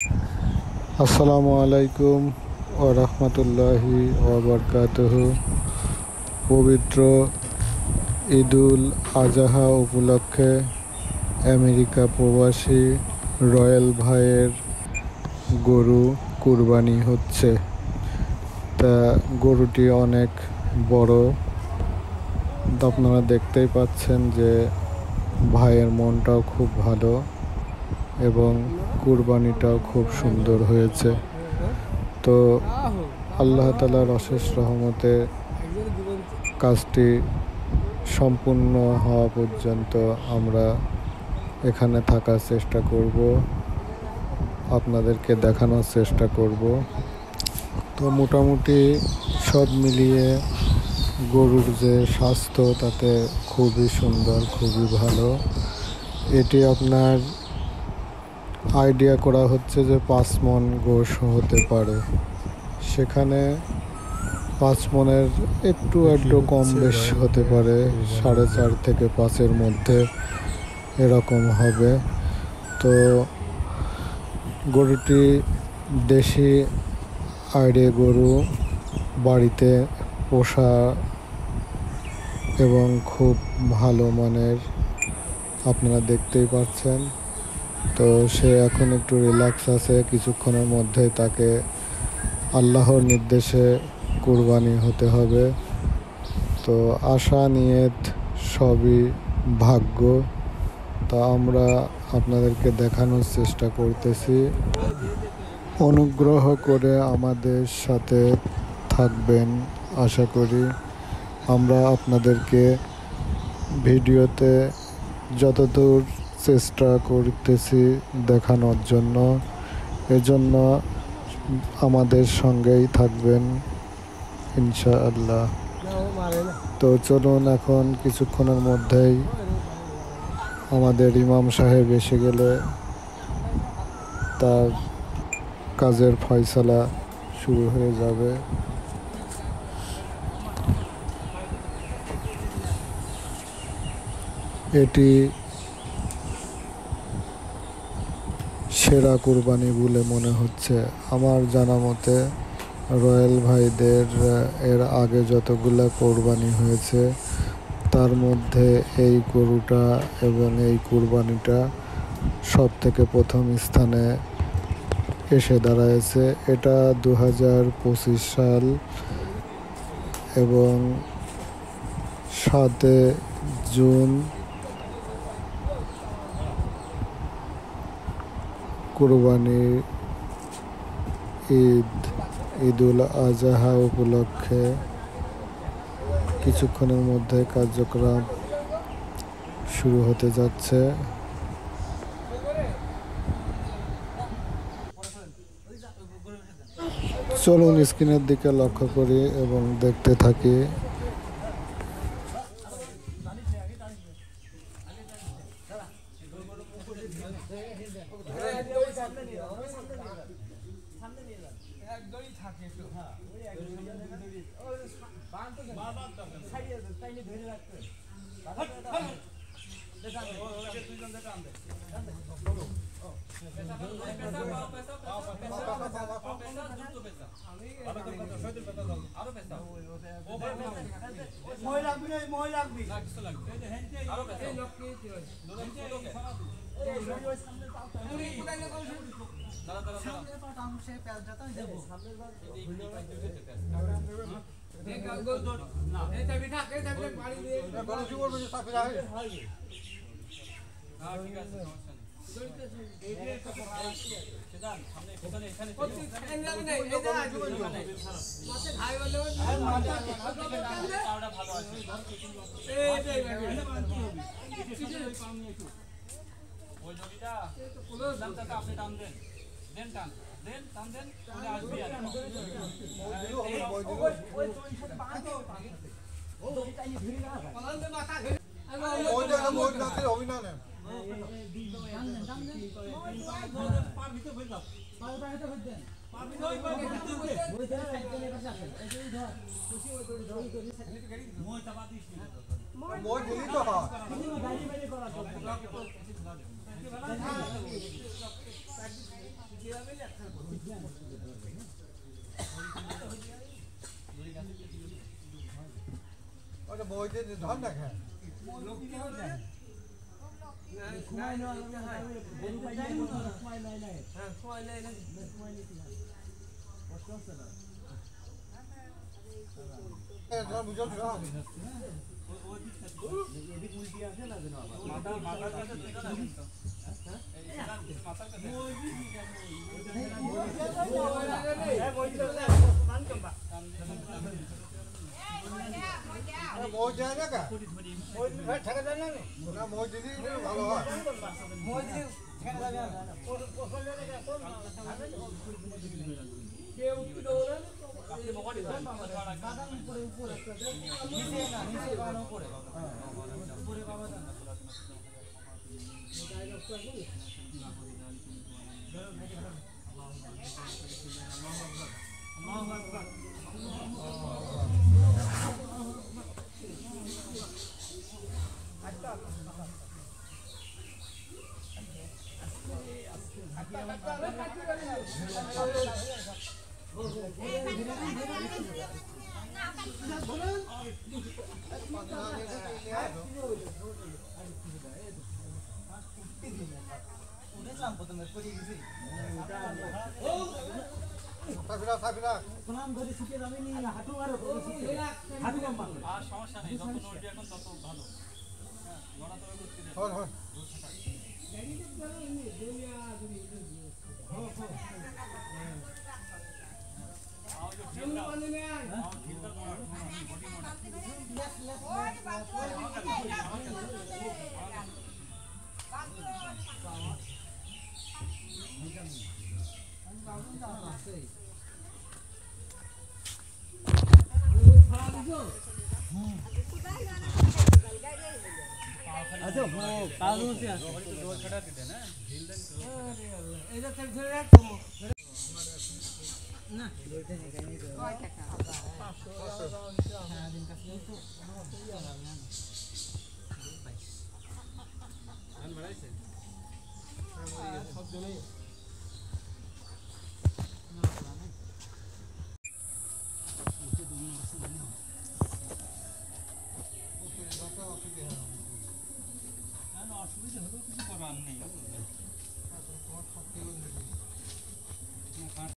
আসসালামু আলাইকুম ওয়া রাহমাতুল্লাহি ওয়া বারাকাতুহু। পবিত্র ঈদুল আজহা উপলক্ষে আমেরিকা প্রবাসী রয়্যাল ভাইয়ের গরু কুরবানি হচ্ছে। তা গরুটি অনেক বড়, আপনারা দেখতেই পাচ্ছেন যে ভাইয়ের মনটাও খুব ভালো এবং কুরবানিটাও খুব সুন্দর হয়েছে। তো আল্লাহ তাআলার অশেষ রহমতে কাজটি সম্পূর্ণ হওয়া পর্যন্ত আমরা এখানে থাকার চেষ্টা করব, আপনাদেরকে দেখানোর চেষ্টা করব। তো মোটামুটি সব মিলিয়ে গরুর যে স্বাস্থ্য তাতে খুবই সুন্দর, খুবই ভালো। এটি আপনার আইডিয়া করা হচ্ছে যে 5 মণ গোশ হতে পারে, সেখানে 5 মণের একটু একটু কম বেশ হতে পারে, 4.5 থেকে 5-এর মধ্যে এরকম হবে। তো গরুটি দেশি আইডে গরু, বাড়িতে পোষা এবং খুব ভালো মানের, আপনারা দেখতেই পাচ্ছেন। তো সে এখন একটু রিল্যাক্স আছে, কিছুক্ষণের মধ্যেই তাকে আল্লাহর নির্দেশে কুরবানি হতে হবে। তো আশা নিয়ত সবই ভাগ্য, তা আমরা আপনাদেরকে দেখানোর চেষ্টা করতেছি। অনুগ্রহ করে আমাদের সাথে থাকবেন আশা করি। আমরা আপনাদেরকে ভিডিওতে যতদূর চেষ্টা করতেছি দেখানোর জন্য, এজন্য আমাদের সঙ্গেই থাকবেন ইনশাআল্লাহ। তো চলুন, এখন কিছুক্ষণের মধ্যেই আমাদের ইমাম সাহেব এসে গেলে তার কাজের ফয়সালা শুরু হয়ে যাবে। এটি সেরা কুরবানি বলে মনে হচ্ছে আমার জানা মতে। রয়্যাল ভাইদের এর আগে যতগুলো কোরবানি হয়েছে তার মধ্যে এই গরুটা এবং এই কুরবানিটা সব থেকে প্রথম স্থানে এসে দাঁড়ায়ছে। এটা 2025 সাল এবং 7 জুন কুরবানি ঈদুল আজহা উপলক্ষে কিছুক্ষণের মধ্যে কার্যক্রম শুরু হতে যাচ্ছে। চলুন স্ক্রিনের দিকে লক্ষ্য করি এবং দেখতে থাকি। ওটা বইতে ধর না খায় মই যায় না কা মই ঠেকা যায় না না মই দিদি ভালো হয় মই দিদি ঠেকা যায় না কেউ কি দৌড়ে আপনি বকড়ি ধরেন বাদাম উপরে উপরে নিচে না নিচে বাদাম উপরে উপরে বাবা দাও ডায়লগ তো আছে আল্লাহু আকবার সমস্যা নেই যত নড়বে এখন তত ভালো নড়াতে হবে अच्छा वो काजू से दो छड़ा देते ना ढील देन इधर तक धरे रख तुम ना बोलते हैं कहीं तो कोई टका 500 दिन का तो हम बड़ाई से सब जने অসুবিধা হলেও কিছু করার নেই